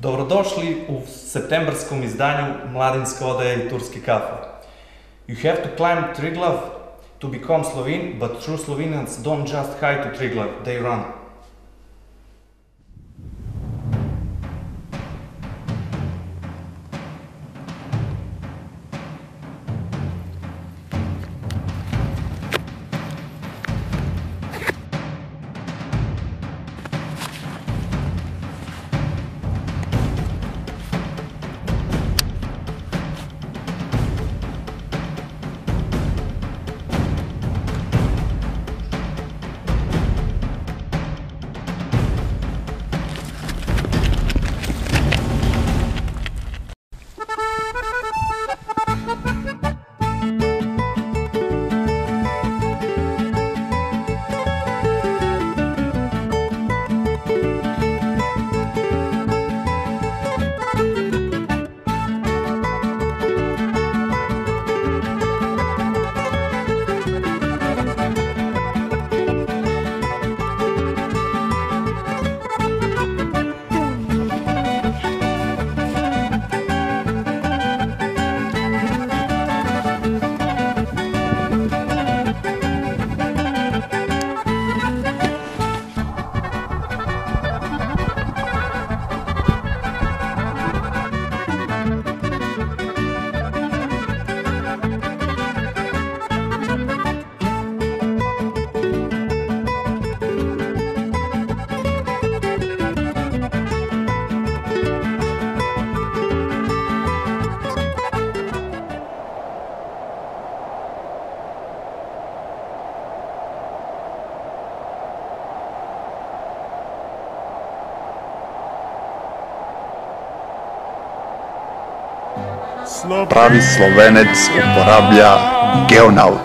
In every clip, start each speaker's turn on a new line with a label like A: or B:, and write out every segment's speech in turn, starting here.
A: Dobrodošli u septembarskom izdanju Mladinska odaja i Turski kafe. You have to climb Triglav to become Slovene, but true Slovenians don't just hike to Triglav, they run.
B: Pravi Slovenec uporablja Geonaut.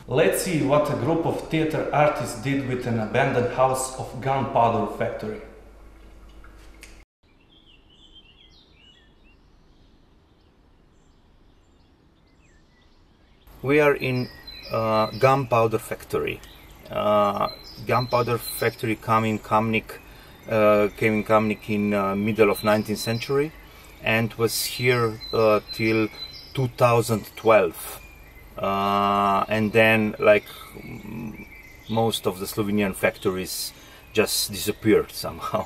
A: Let's see what a group of theater artists did with an abandoned house of gunpowder factory. We are in gunpowder factory. Gunpowder factory came in Kamnik in middle of 19th century and was here till 2012. And then, like most of the Slovenian factories, just disappeared somehow.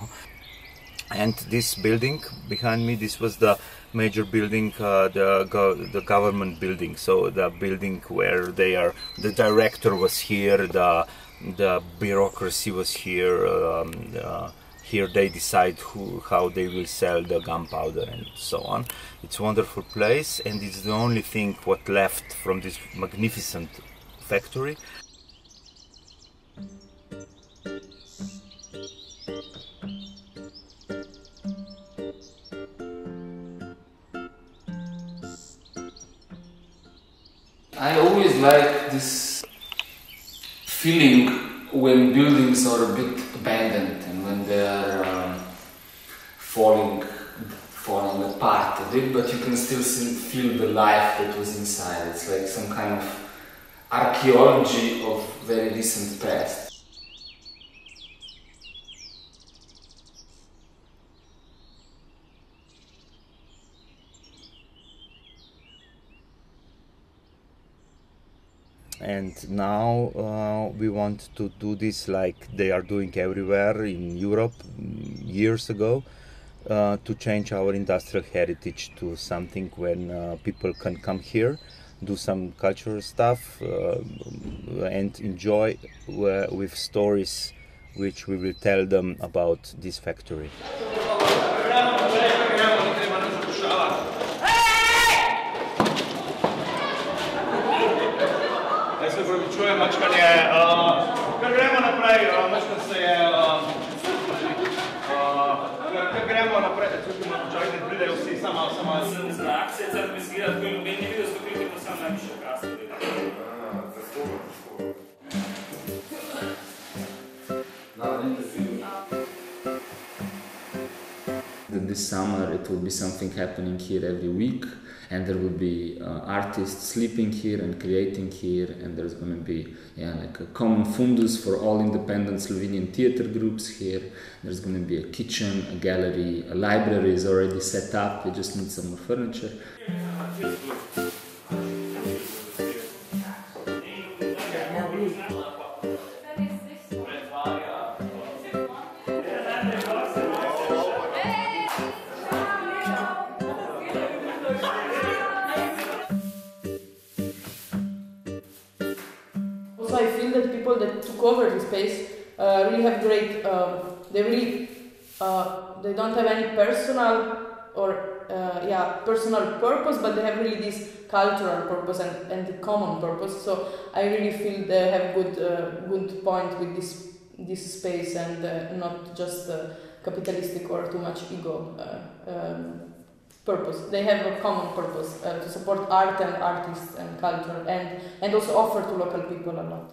A: And this building behind me, this was the major building, the government building. So the building where the director was here, the bureaucracy was here. Here they decide how they will sell the gunpowder and so on. It's a wonderful place, and it's the only thing what left from this magnificent factory.
C: I always like this feeling when buildings are a bit abandoned and when they are falling apart a bit, but you can still feel the life that was inside. It's like some kind of archaeology of very recent past.
D: And now we want to do this like they are doing everywhere in Europe years ago, to change our industrial heritage to something when people can come here, do some cultural stuff, and enjoy with stories which we will tell them about this factory.
A: Čujem mačkanje, kar gremo naprej, mačkan se je, kar gremo naprej, čutimo, čakaj, ne pridejo vsi, sama.
E: Za akcije, zdaj mi zgleda, tako in meni video stopiti, pa sam najviše krasno video.
C: This summer it will be something happening here every week, and there will be artists sleeping here and creating here, and there's going to be like a common fundus for all independent Slovenian theater groups here. There's going to be a kitchen, a gallery, a library is already set up, we just need some more furniture.
F: Also, I feel that people that took over the space really have great. They don't have any personal or personal purpose, but they have really this cultural purpose and the common purpose. So I really feel they have good point with this space and not just capitalistic or too much ego purpose. They have a common purpose to support art and artists and culture and also offer to local people a lot.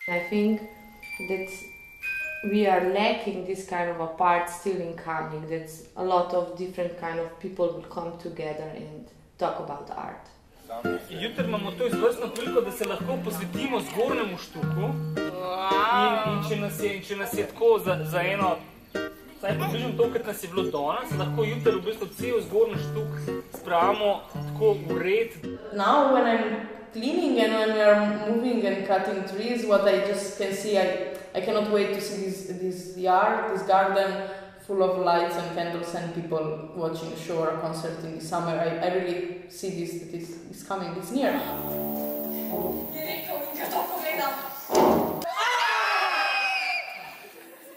G: I think that we are lacking this kind of a part still in Kamnik, that a lot of different kind of people will come together and talk about art.
E: Jutri imamo to izvrstno priliko, da se lahko posvetimo zgornjemu štuku in če nas je tako za eno, saj približno to, kot nas je bilo danes, lahko jutri v bistvu cel zgornji štuk spravimo tako v red.
F: Now when I'm cleaning and when we are moving and cutting trees, what I just can see, I cannot wait to see this yard, this garden full of lights and candles and people watching a show or a concert in the summer. I really see this, that it's coming, it's near.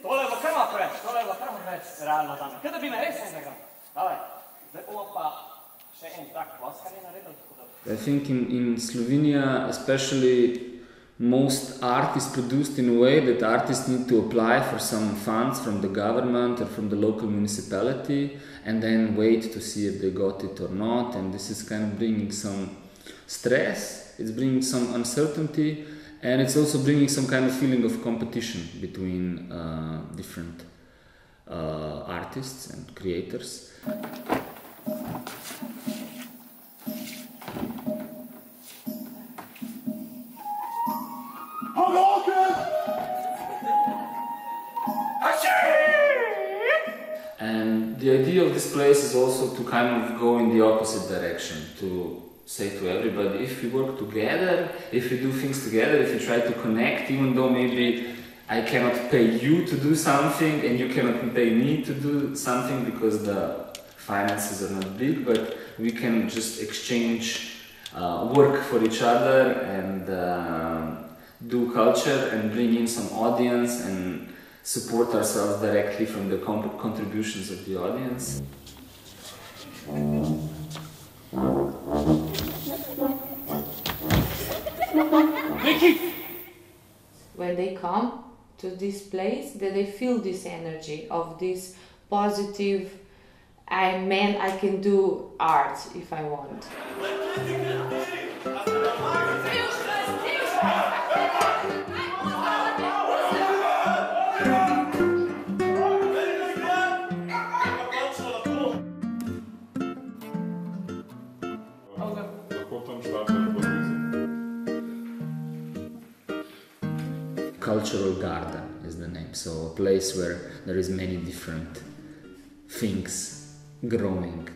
E: Tole je pa kar preveč, realno tam. Kaj da bi me res enega? Davaj, zdaj bomo pa še en tak ploskanje naredili.
C: I think in Slovenia especially most art is produced in a way that artists need to apply for some funds from the government or from the local municipality and then wait to see if they got it or not, and this is kind of bringing some stress, it's bringing some uncertainty, and it's also bringing some kind of feeling of competition between different artists and creators. And the idea of this place is also to kind of go in the opposite direction, to say to everybody, if we work together, if we do things together, if we try to connect, even though maybe I cannot pay you to do something and you cannot pay me to do something because the finances are not big, but we can just exchange work for each other and do culture and bring in some audience and support ourselves directly from the contributions of the audience.
G: When they come to this place, that they feel this energy of this positive, I can do art if I want.
C: Cultural garden is the name, so a place where there is many different things growing.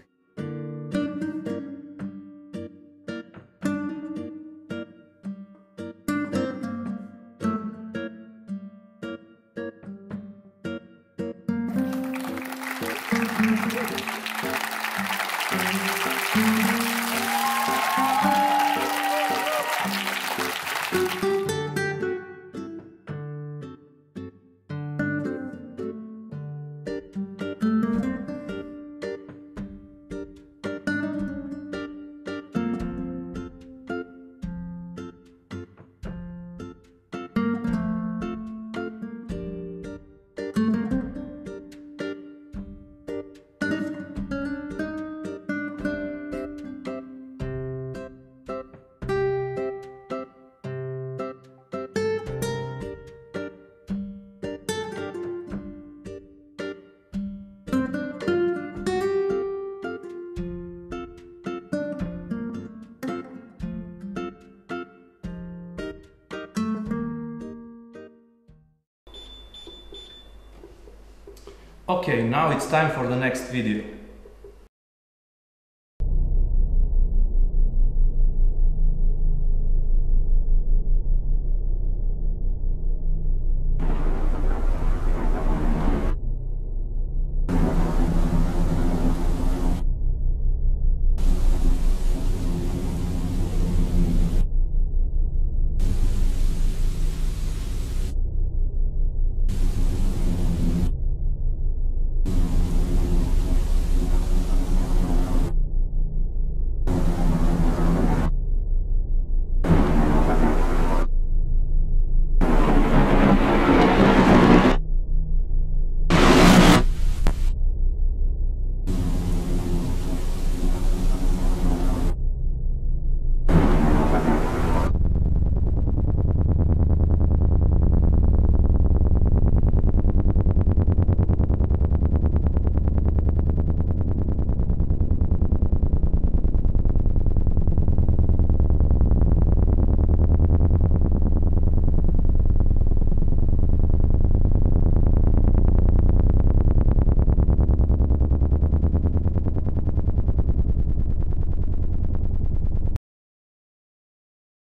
H: Okay, now it's time for the next video.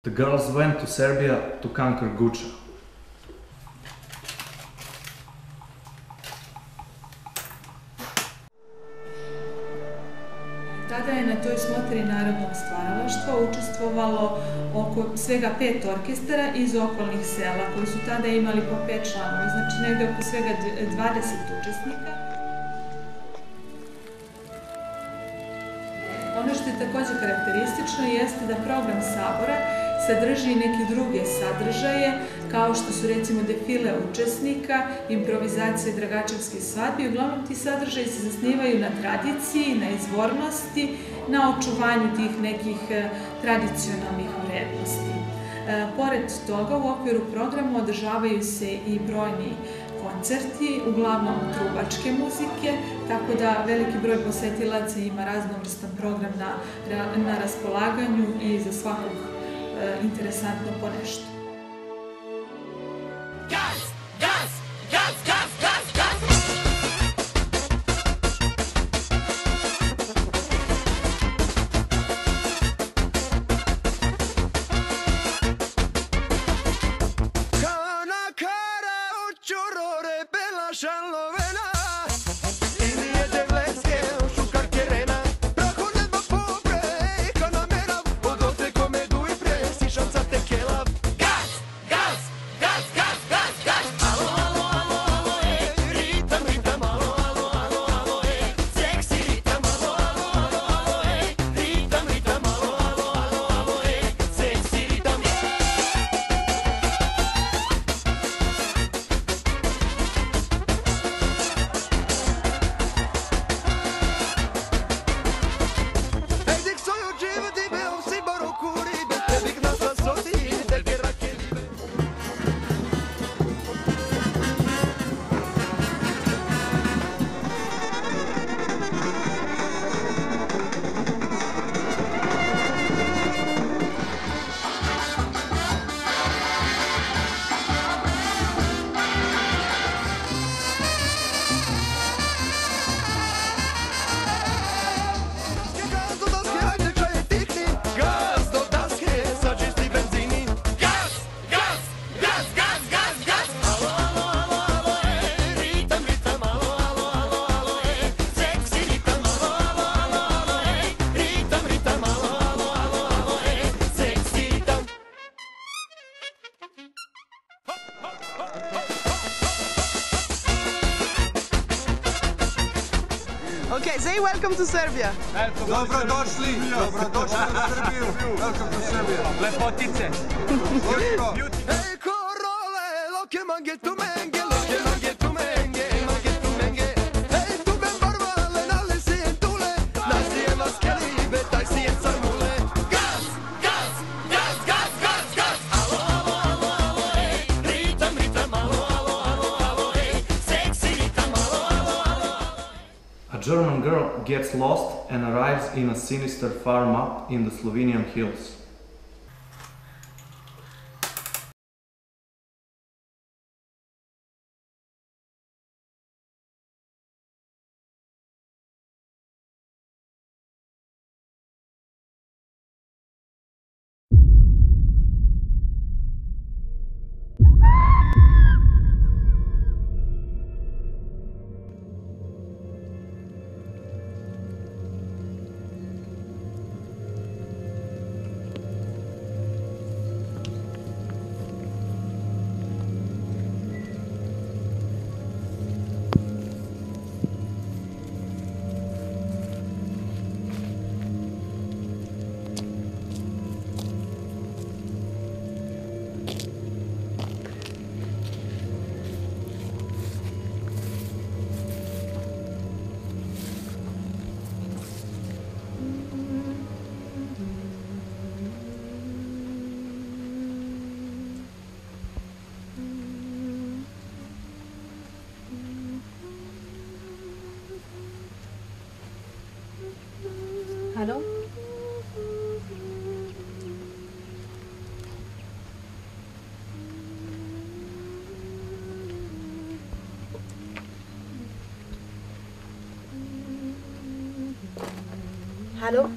H: The girls went to Serbia to conquer Guča.
I: Tada je na toj smotri narodnog stvaralaštva učestvovalo oko svega 5 orkestara iz okolnih sela koji su tada imali po 5 članova, znači negde oko svega 20 učesnika. Ono što je takođe karakteristično jeste da program sabora sadrži neke druge sadržaje, kao što su recimo defile učesnika, improvizacije dragačevskih svadbi. Uglavnom ti sadržaji se zasnivaju na tradiciji, na izvornosti, na očuvanju tih nekih tradicionalnih vrednosti. Pored toga, u okviru programa održavaju se i brojni koncerti, uglavnom trubačke muzike, tako da veliki broj posetilaca ima raznovrstan program na raspolaganju i za svakog interesantno po nešto.
J: Okay, say welcome to Serbia.
K: Dobrodošli u Srbiju. Welcome to Serbia.
H: Lepotice.
K: Ej, korole, loke mange tu menge, loke mange tu menge, mange tu menge. Ej, tu ben barvale, nale si je tule, nasi je maskeli, betaj si je carmule. Gas, gas, gas, gas, gas, gas. Alo, alo, alo, alo, ej, ritam, ritam, alo, alo, alo, alo, ej, seksi ritam, alo, alo, alo.
H: A German girl gets lost and arrives in a sinister farm up in the Slovenian hills.
L: Hallo? Hallo?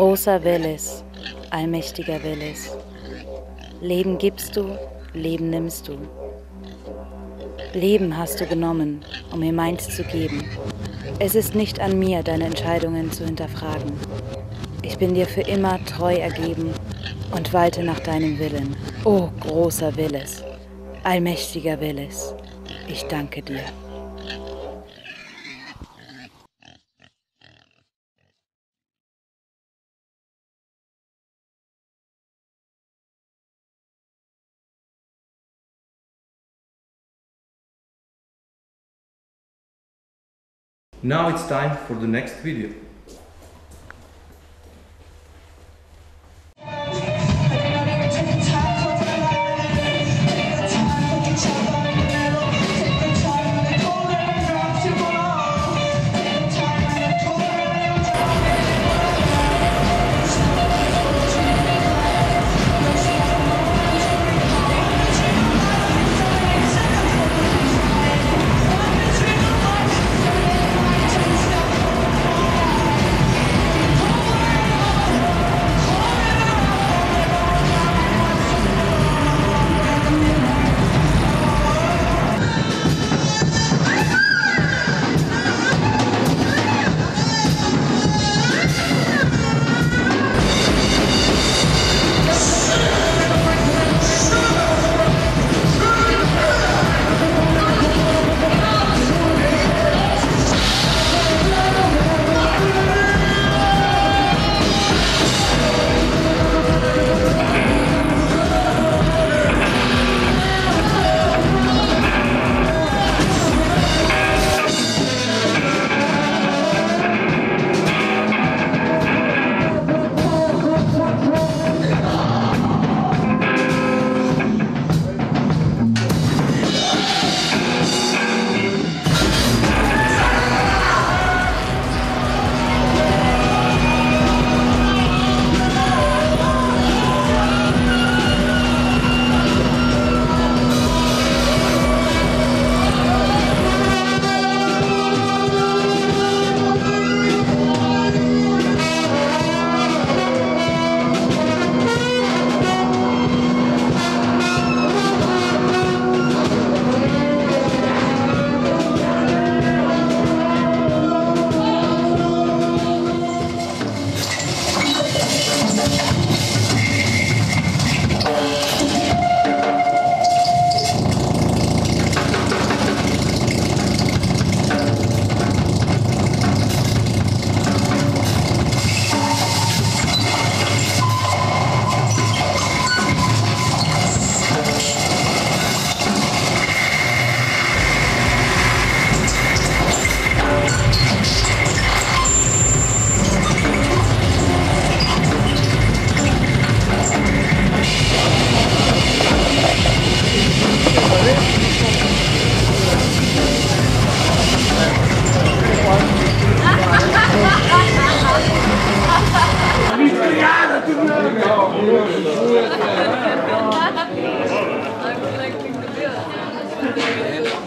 M: Großer Veles, allmächtiger Veles, Leben gibst du, Leben nimmst du. Leben hast du genommen, um mir meins zu geben. Es ist nicht an mir, deine Entscheidungen zu hinterfragen. Ich bin dir für immer treu ergeben und walte nach deinem Willen. O großer Veles, allmächtiger Veles, ich danke dir.
H: Now it's time for the next video.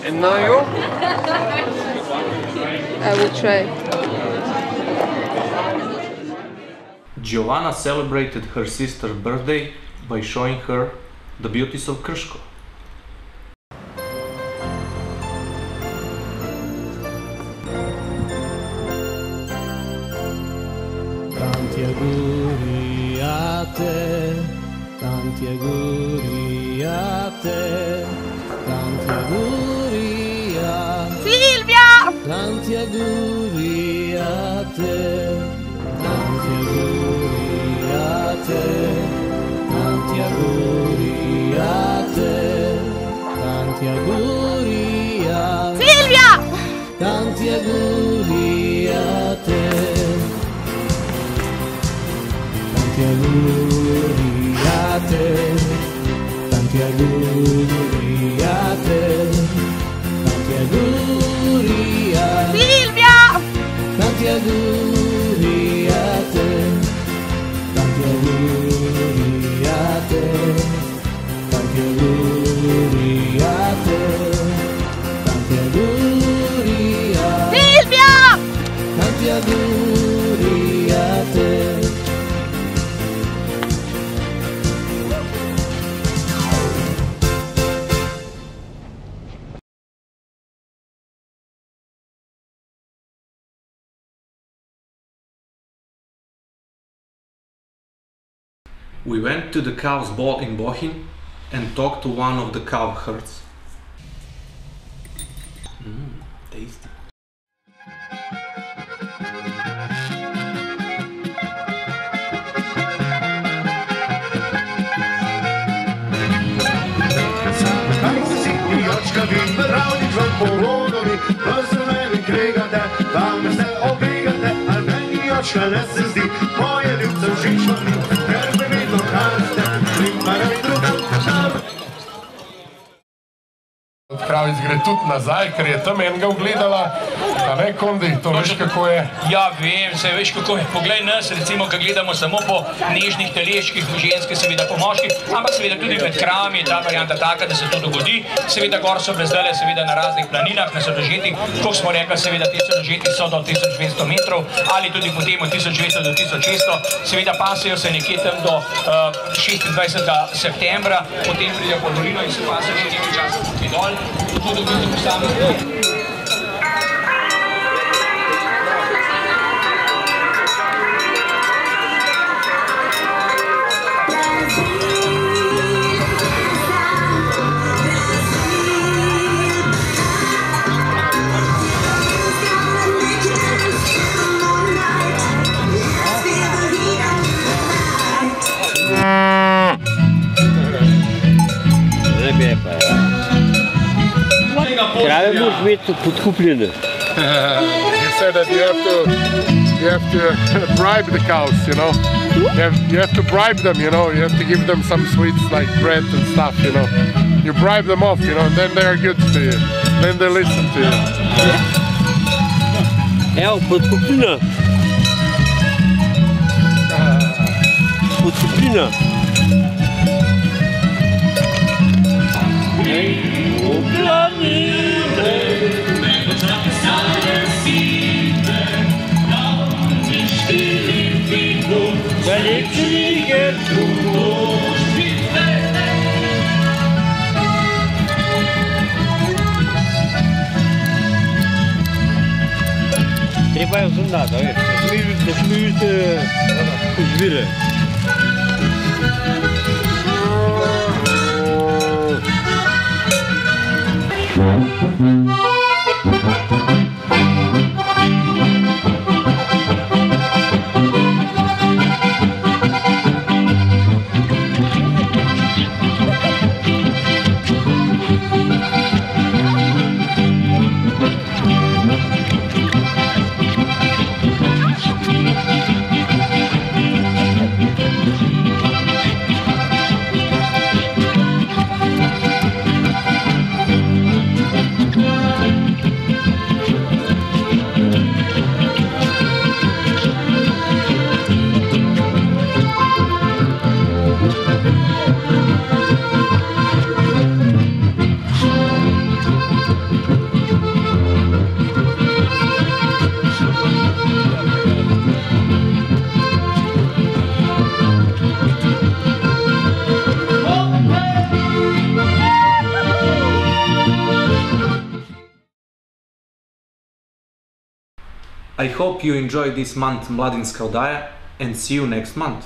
L: And now you?
G: I will try.
H: Giovanna celebrated her sister's birthday by showing her the beauties of Krško.
N: Tanti auguri a te, tanti auguri a te, tanti auguri a
J: Silvia!
N: Tanti auguri a te, tanti auguri a te, tanti auguri a te, tanti auguri a
J: Silvia!
N: Tanti auguri a te. Tanti auguri a te, tanti auguri a te, tanti auguri a
J: Silvia!
N: Tanti auguri a te, tanti auguri a te, tanti auguri a te, tanti auguri a
J: Silvia!
N: Tanti auguri a te.
H: We went to the cow's ball in Bohin and talked to one of the cow herds. Tasty.
O: Kravic gre tudi nazaj, ker je tam enega ugledala, a ne, Kondi, to veš kako je?
P: Ja, vem, se veš kako je. Poglej nas, recimo, ko gledamo samo po nežnih teleških, ženske seveda po moških, ampak seveda tudi med kravami je ta varianta taka, da se to dogodi. Seveda gor so brzdale, seveda na raznih planinah, na sodožetih, kot smo rekli, seveda te sodožeti so do 1200 metrov ali tudi potem od 1200 do 1600, seveda pasejo se nekje tam do 26. septembra, potem pridejo po dolino in se pasejo še nekaj časa tukaj dol, to dobijo posamezno.
Q: Krave moraš imeti podkupljene.
O: You said that you have to bribe the cows, you know. You have to bribe them, you know. You have to give them some sweets like bread and stuff, you know. You bribe them off, you know, and then they are good to you. Then they listen to you.
Q: Evo, podkupljena. Podkupljena. Treba je vzundati, da smijete žvire.
H: I hope you enjoy this month Mladinska Odaja and see you next month.